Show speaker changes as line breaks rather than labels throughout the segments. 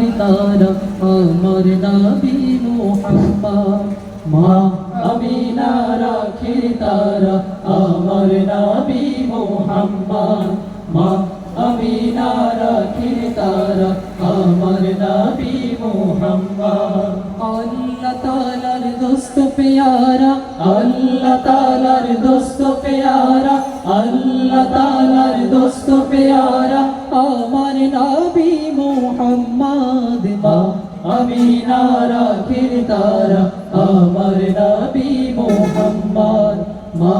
আখির তারা আমার নবী মুহাম্মদ মা আমিনার আখির তারা আমার নবী মুহাম্মদ মা আমিনার আখির তারা আমার নবী মুহাম্মদ আল্লাহ তাআলার দোস্ত পেয়ারা আল্লাহ তাআলার দোস্ত পেয়ারা আল্লাহ তাআলার দোস্ত পেয়ারা আমার নবী মুহাম্মদ মা আমিনার আখির তারা আমার নবী মুহাম্মদ মা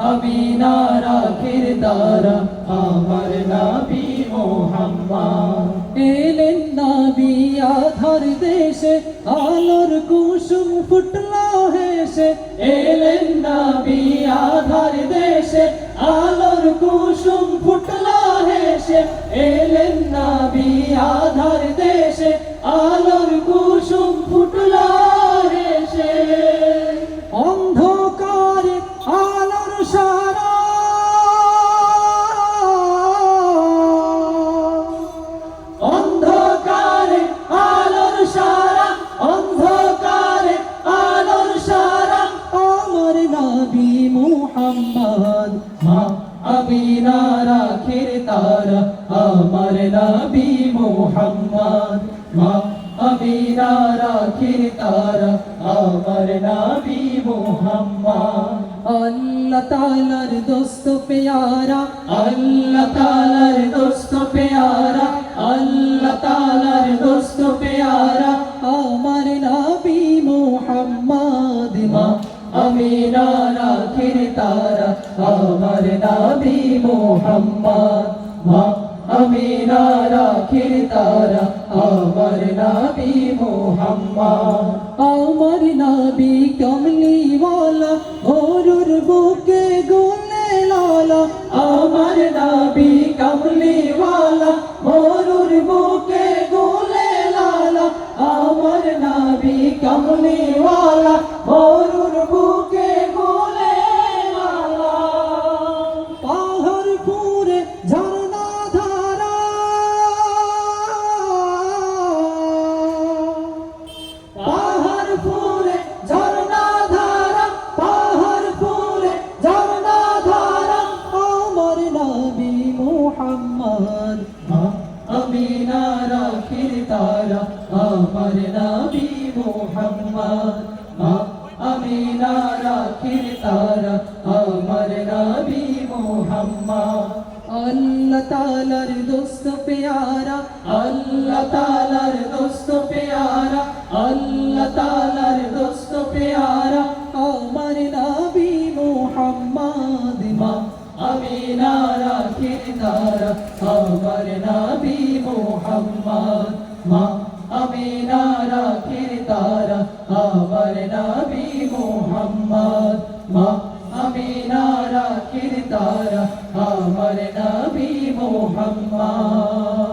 আমিনার আখির তারা আমার নবী মুহাম্মদ এলেন নবী আধার দেশে আলোর কুসুম ফুটলো হেসে এলেন নবী আধার দেশে আলোর কুসুম ফুটলো হেসে এলেন নবী আধার দেশে আলোর কুসুম ফুটলো হেসে অন্ধকারে আলোর সারা অন্ধকারে আলোর সারা অন্ধকারে আলোর সারা আমার নবী মুহাম্মদ মা আমিনার আখির তারা আমার নবী মুহাম্মদ মা আমিনার আখির তারা আমার নবী মুহাম্মদ আল্লাহ তাআলার দোস্ত পেয়ারা আল্লাহ তাআলার দোস্ত পেয়ারা আল্লাহ তাআলার দোস্ত পেয়ারা আমার নবী মুহাম্মদ মা আমিনার আখির তারা আমার নবী মুহাম্মদ মা আমিনার আখির তারা আমার নবী মুহাম্মদ আমার নবী কমলি ওয়ালা গরুর বুকে গুলে লালা আমার নবী কমলি ওয়ালা গরুর বুকে গুলে লালা আমার নবী কমলি ওয়ালা গরুর বুকে গুলে লালা পাহাড় পুরে ঝর্ণা ধারা পাহাড় পুরে ঝর্ণা ধারা পাহাড় পুরে ঝর্ণা ধারা আমার নবী মুহাম্মদ আমিনার আখির তারা আমার নবী মুহাম্মদ আমিনার আখির তারা আমার নবী মুহাম্মদ আল্লাহ তাআলার দোস্ত পেয়ারা আল্লাহ তাআলার দোস্ত পেয়ারা আল্লাহ তাআলার দোস্ত পেয়ারা আমার নবী মুহাম্মদ মা আমিনার আখির তারা আমার নবী মুহাম্মদ মা আমিনার আখির তারা আমার নবী মুহাম্মদ মা আমিনার আখির তারা আমার নবী মুহাম্মদ